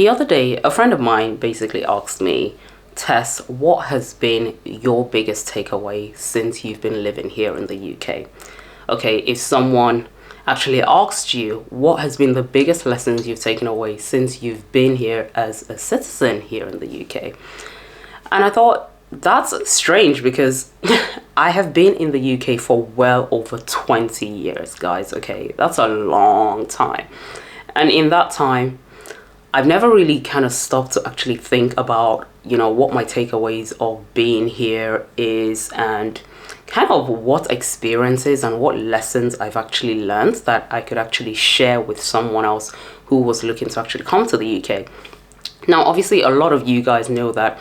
The other day, a friend of mine basically asked me, Tess, what has been your biggest takeaway since you've been living here in the UK? Okay, if someone actually asked you, what has been the biggest lessons you've taken away since you've been here as a citizen here in the UK? And I thought, that's strange because I have been in the UK for well over 20 years, guys, okay? That's a long time. And in that time, I've never really kind of stopped to actually think about, what my takeaways of being here is and kind of what experiences and what lessons I've actually learned that I could actually share with someone else who was looking to actually come to the UK. Now, obviously, a lot of you guys know that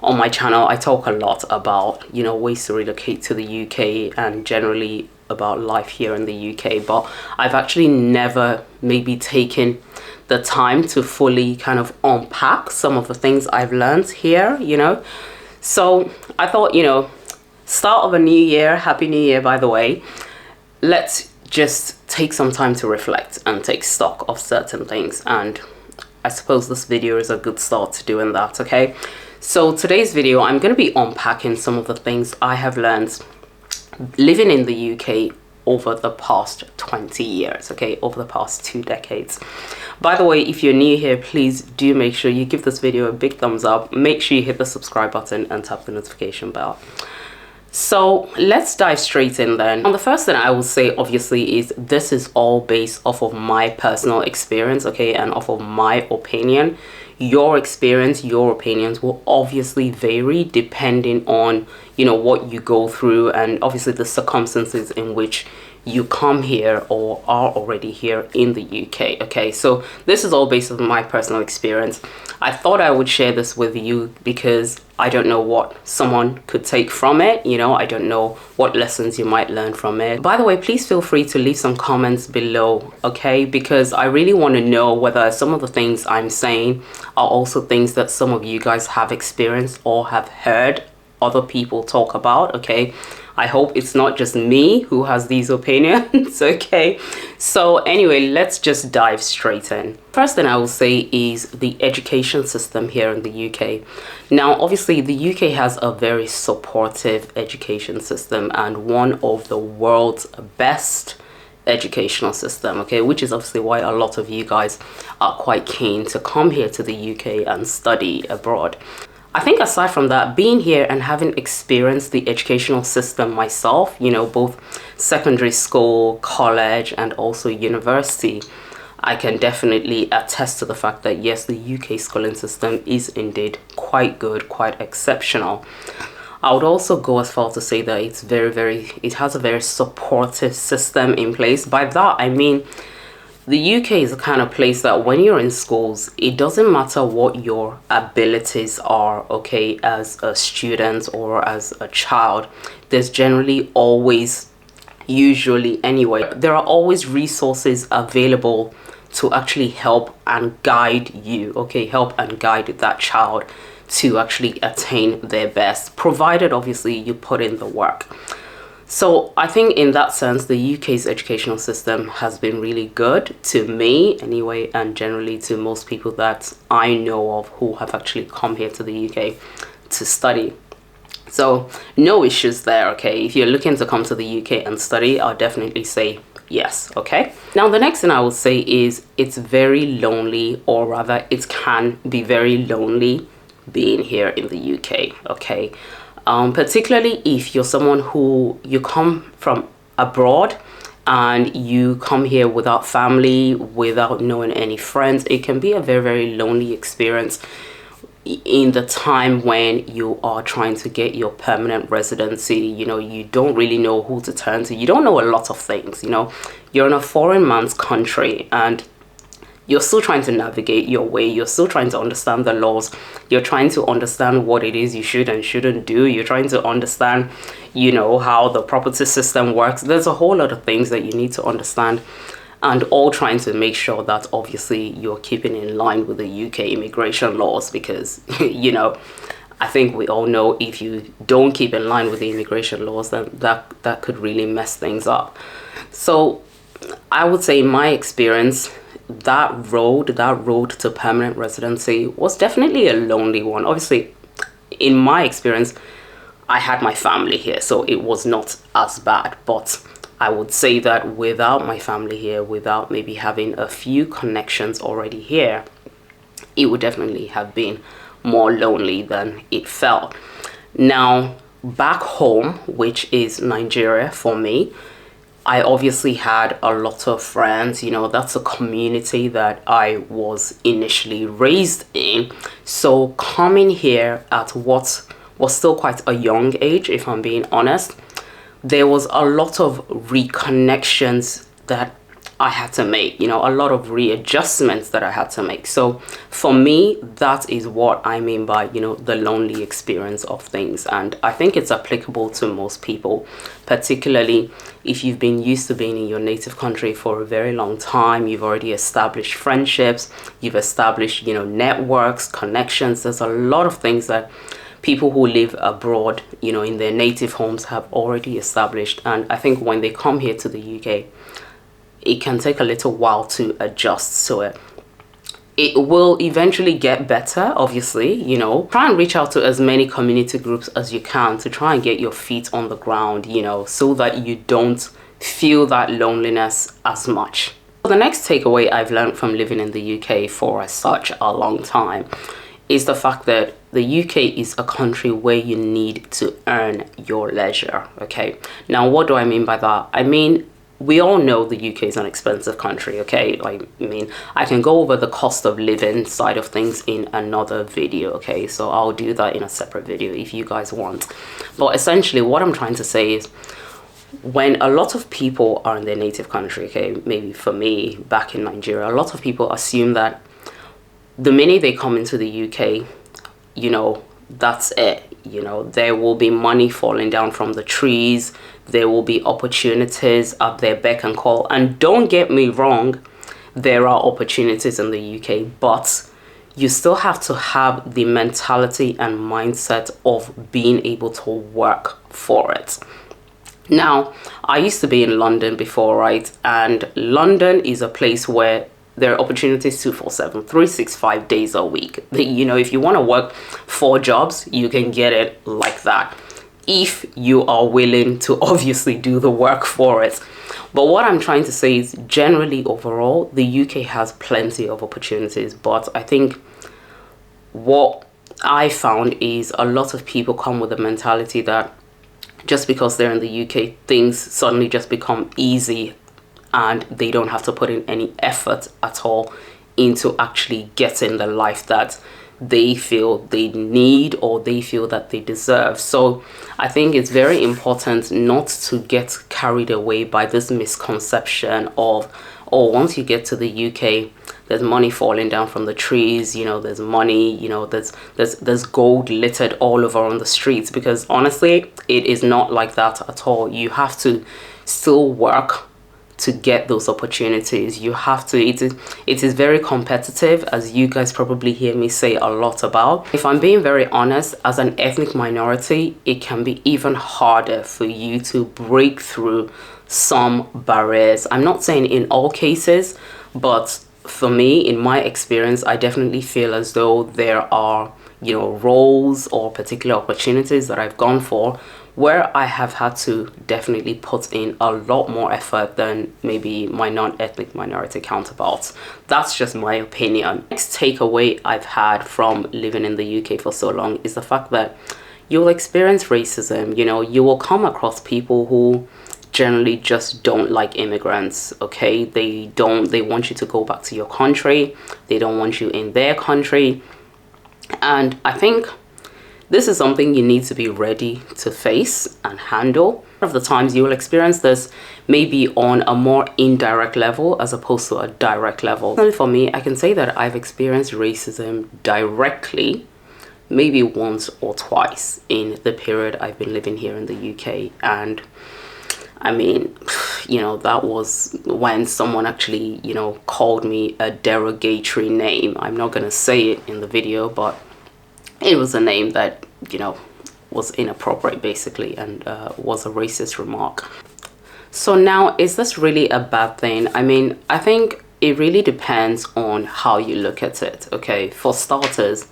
on my channel, I talk a lot about, ways to relocate to the UK and generally about life here in the UK, but I've actually never maybe taken the time to fully kind of unpack some of the things I've learned here, So I thought, start of a new year, happy new year, by the way, let's just take some time to reflect and take stock of certain things. And I suppose this video is a good start to doing that, okay? So today's video, I'm going to be unpacking some of the things I have learned living in the UK over the past 20 years, okay, over the past 2 decades. By the way, if you're new here, please do make sure you give this video a big thumbs up. Make sure you hit the subscribe button and tap the notification bell. So let's dive straight in then. And the first thing I will say, obviously, is this is all based off of my personal experience, okay, and off of my opinion. Your experience, your opinions will obviously vary depending on, what you go through and obviously the circumstances in which you come here or are already here in the UK, okay? So this is all based on my personal experience. I thought I would share this with you because I don't know what someone could take from it, I don't know what lessons you might learn from it. By the way, please feel free to leave some comments below, okay? Because I really want to know whether some of the things I'm saying are also things that some of you guys have experienced or have heard other people talk about, okay? I hope it's not just me who has these opinions, okay? So anyway, let's just dive straight in. First thing I will say is the education system here in the UK. Now, obviously, the UK has a very supportive education system and one of the world's best educational system, okay, which is obviously why a lot of you guys are quite keen to come here to the UK and study abroad. I think aside from that, being here and having experienced the educational system myself, both secondary school, college, and also university, I can definitely attest to the fact that yes, the UK schooling system is indeed quite good, quite exceptional. I would also go as far to say that it's it has a very supportive system in place. By that, I mean, the UK is the kind of place that when you're in schools, it doesn't matter what your abilities are, okay, as a student or as a child, there's generally always, usually anyway, there are always resources available to actually help and guide you, okay, help and guide that child to actually attain their best, provided obviously you put in the work. So I think in that sense, the UK's educational system has been really good to me anyway, and generally to most people that I know of who have actually come here to the UK to study. So no issues there, okay? If you're looking to come to the UK and study, I'll definitely say yes, okay? Now, the next thing I will say is it's very lonely, or rather it can be very lonely being here in the UK, okay? Particularly if you're someone who you come from abroad and you come here without family, without knowing any friends, it can be a very lonely experience in the time when you are trying to get your permanent residency. You don't really know who to turn to. You don't know a lot of things, you're in a foreign man's country and you're still trying to navigate your way. You're still trying to understand the laws. You're trying to understand what it is you should and shouldn't do. You're trying to understand, how the property system works. There's a whole lot of things that you need to understand, and all trying to make sure that obviously you're keeping in line with the UK immigration laws, because, I think we all know if you don't keep in line with the immigration laws, then that could really mess things up. So I would say my experience that road to permanent residency was definitely a lonely one. Obviously, in my experience, I had my family here, so it was not as bad. But I would say that without my family here, without maybe having a few connections already here, it would definitely have been more lonely than it felt. Now, back home, which is Nigeria for me, I obviously had a lot of friends. That's a community that I was initially raised in. So coming here at what was still quite a young age, if I'm being honest, there was a lot of reconnections that I had to make, a lot of readjustments that I had to make. So for me, that is what I mean by, the lonely experience of things. And I think it's applicable to most people, particularly if you've been used to being in your native country for a very long time. You've already established friendships, you've established, networks, connections. There's a lot of things that people who live abroad, in their native homes have already established. And I think when they come here to the UK, it can take a little while to adjust to it. It will eventually get better, obviously. Try and reach out to as many community groups as you can to try and get your feet on the ground, so that you don't feel that loneliness as much. The next takeaway I've learned from living in the UK for such a long time is the fact that the UK is a country where you need to earn your leisure, okay? Now, what do I mean by that? I mean, we all know the UK is an expensive country, okay? I can go over the cost of living side of things in another video, okay? So I'll do that in a separate video if you guys want. But essentially, what I'm trying to say is, when a lot of people are in their native country, okay, maybe for me, back in Nigeria, a lot of people assume that the minute they come into the UK, that's it. There will be money falling down from the trees. There will be opportunities at their beck and call. And don't get me wrong, there are opportunities in the UK, but you still have to have the mentality and mindset of being able to work for it. Now, I used to be in London before, right? And London is a place where there are opportunities 247, 365 days a week. If you want to work 4 jobs, you can get it like that, if you are willing to obviously do the work for it. But what I'm trying to say is, generally overall, the UK has plenty of opportunities. But I think what I found is a lot of people come with the mentality that just because they're in the UK, things suddenly just become easy and they don't have to put in any effort at all into actually getting the life that they feel they need or they feel that they deserve. So I think it's very important not to get carried away by this misconception of, oh, once you get to the UK, there's money falling down from the trees, there's money, there's gold littered all over on the streets. Because honestly, it is not like that at all. You have to still work to get those opportunities. You have to, it is very competitive, as you guys probably hear me say a lot about. If I'm being very honest, as an ethnic minority, it can be even harder for you to break through some barriers. I'm not saying in all cases, but for me, in my experience, I definitely feel as though there are, roles or particular opportunities that I've gone for where I have had to definitely put in a lot more effort than maybe my non-ethnic minority counterparts. That's just my opinion. Next takeaway I've had from living in the UK for so long is the fact that you'll experience racism. You will come across people who generally just don't like immigrants, okay? They want you to go back to your country. They don't want you in their country. And I think this is something you need to be ready to face and handle. A lot of the times you will experience this maybe on a more indirect level as opposed to a direct level. And for me, I can say that I've experienced racism directly maybe once or twice in the period I've been living here in the UK. And I mean, that was when someone actually, called me a derogatory name. I'm not going to say it in the video, but it was a name that, was inappropriate basically, and was a racist remark. So now, is this really a bad thing? I mean, I think it really depends on how you look at it. Okay, for starters,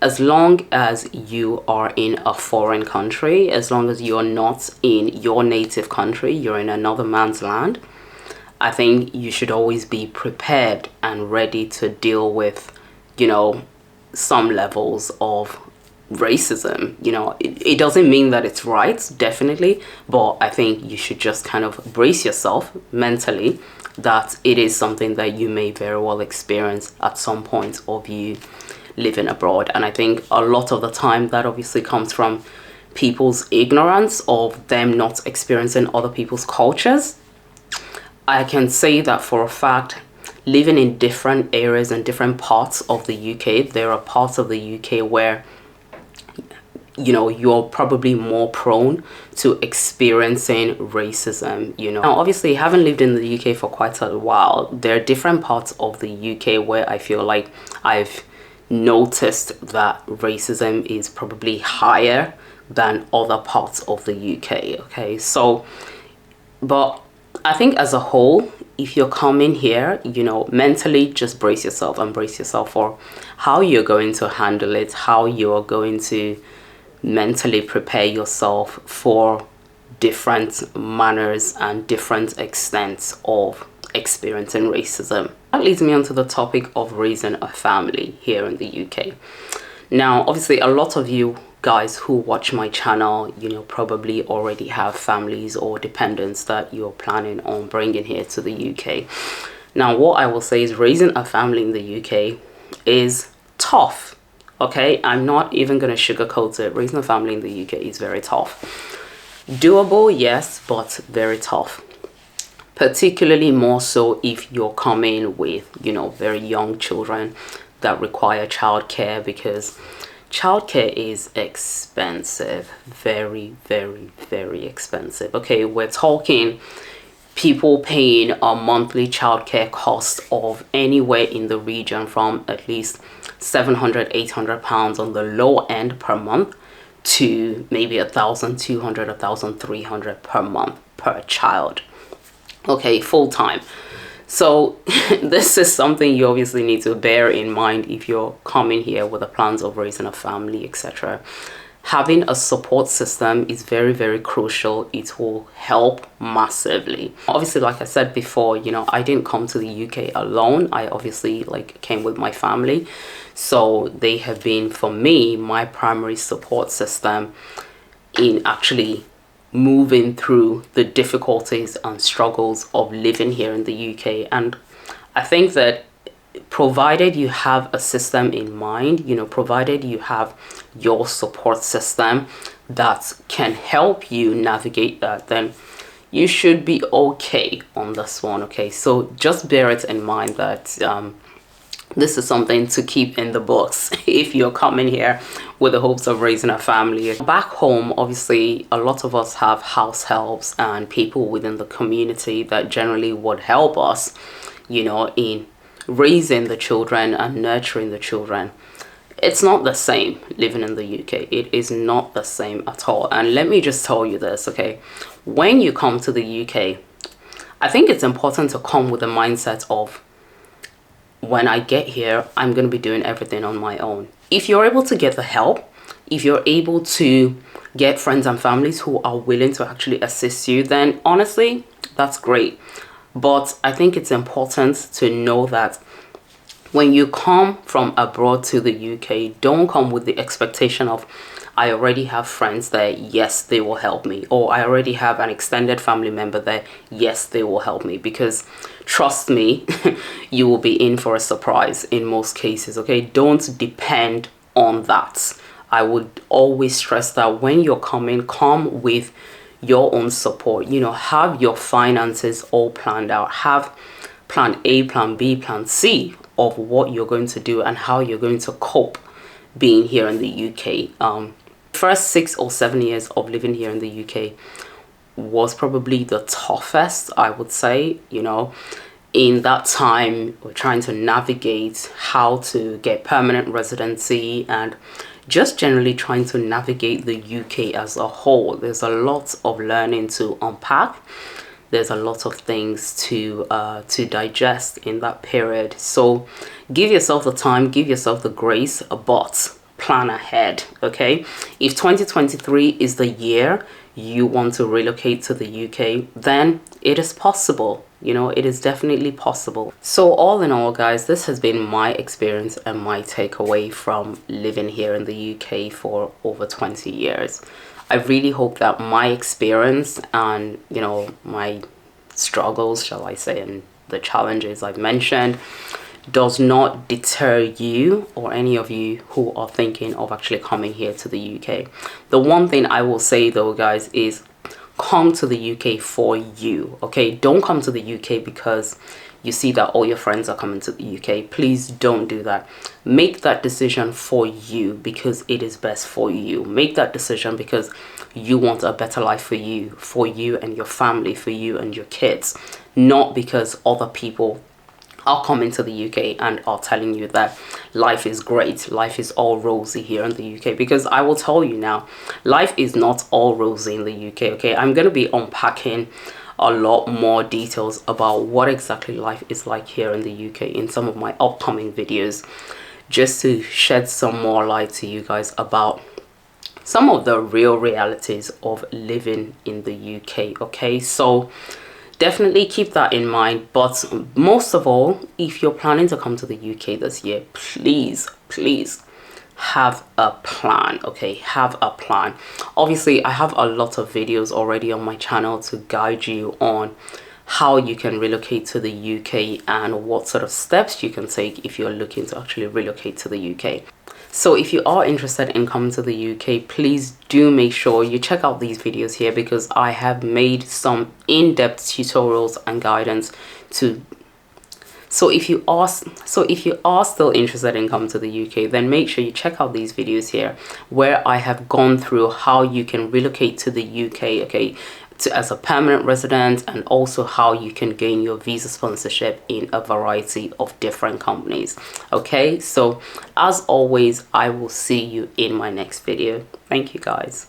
as long as you are in a foreign country, as long as you're not in your native country, you're in another man's land, I think you should always be prepared and ready to deal with, some levels of racism. It doesn't mean that it's right, definitely, but I think you should just kind of brace yourself mentally that it is something that you may very well experience at some point of you living abroad. And I think a lot of the time that obviously comes from people's ignorance of them not experiencing other people's cultures. I can say that for a fact, living in different areas and different parts of the UK, there are parts of the UK where you're probably more prone to experiencing racism. Now obviously, having lived in the UK for quite a while, there are different parts of the UK where I feel like I've noticed that racism is probably higher than other parts of the UK. Okay, so but I think as a whole, if you're coming here, mentally just brace yourself and brace yourself for how you're going to handle it, how you're going to mentally prepare yourself for different manners and different extents of experiencing racism. That leads me on to the topic of raising a family here in the UK. Now, obviously, a lot of you guys who watch my channel, probably already have families or dependents that you're planning on bringing here to the UK. Now, what I will say is raising a family in the UK is tough. Okay, I'm not even going to sugarcoat it. Raising a family in the UK is very tough. Doable, yes, but very tough. Particularly more so if you're coming with, very young children that require childcare, because childcare is expensive. Very, very, very expensive. Okay, we're talking people paying a monthly childcare cost of anywhere in the region from at least £700-800 on the low end per month to maybe 1,200, 1,300 per month per child. Okay, full time. So this is something you obviously need to bear in mind if you're coming here with the plans of raising a family, etc. Having a support system is very, very crucial. It will help massively. Obviously, like I said before, I didn't come to the UK alone. I obviously came with my family. So they have been, for me, my primary support system in actually moving through the difficulties and struggles of living here in the UK. And I think that provided you have a system in mind, provided you have your support system that can help you navigate that, then you should be okay on this one. Okay, so just bear it in mind that this is something to keep in the books if you're coming here with the hopes of raising a family. Back home, obviously, a lot of us have house helps and people within the community that generally would help us, in raising the children and nurturing the children. It's not the same living in the UK. It is not the same at all. And let me just tell you this, okay? When you come to the UK, I think it's important to come with the mindset of, when I get here, I'm going to be doing everything on my own. If you're able to get the help, if you're able to get friends and families who are willing to actually assist you, then honestly, that's great. But I think it's important to know that when you come from abroad to the UK, don't come with the expectation of, I already have friends there, yes, they will help me. Or I already have an extended family member there, yes, they will help me. Because trust me, you will be in for a surprise in most cases, okay? Don't depend on that. I would always stress that when you're coming, come with your own support. Have your finances all planned out. Have plan A, plan B, plan C of what you're going to do and how you're going to cope being here in the UK. First 6 or 7 years of living here in the UK was probably the toughest, I would say. In that time, we're trying to navigate how to get permanent residency and just generally trying to navigate the UK as a whole. There's a lot of learning to unpack. There's a lot of things to digest in that period. So give yourself the time, give yourself the grace, but plan ahead. Okay, if 2023 is the year you want to relocate to the UK, then it is possible. You know, it is definitely possible. So all in all, guys, this has been my experience and my takeaway from living here in the UK for over 20 years. I really hope that my experience and, you know, my struggles, shall I say, and the challenges I've mentioned does not deter you or any of you who are thinking of actually coming here to the UK. The one thing I will say though, guys, is come to the UK for you. Okay, don't come to the UK because you see that all your friends are coming to the UK. Please don't do that. Make that decision for you because it is best for you. Make that decision because you want a better life for you and your family, for you and your kids, not because other people are coming to the UK and are telling you that life is great, life is all rosy here in the UK. Because I will tell you now, life is not all rosy in the UK. Okay, I'm going to be unpacking a lot more details about what exactly life is like here in the UK in some of my upcoming videos, just to shed some more light to you guys about some of the real realities of living in the UK. Okay, so definitely keep that in mind. But most of all, if you're planning to come to the UK this year, please have a plan. Okay, have a plan. Obviously, I have a lot of videos already on my channel to guide you on how you can relocate to the UK and what sort of steps you can take if you're looking to actually relocate to the UK. So if you are interested in coming to the UK, please do make sure you check out these videos here, because I have made some in-depth tutorials and guidance to. So if you are still interested in coming to the UK, then make sure you check out these videos here where I have gone through how you can relocate to the UK, okay, as a permanent resident, and also how you can gain your visa sponsorship in a variety of different companies. Okay, so as always, I will see you in my next video. Thank you, guys.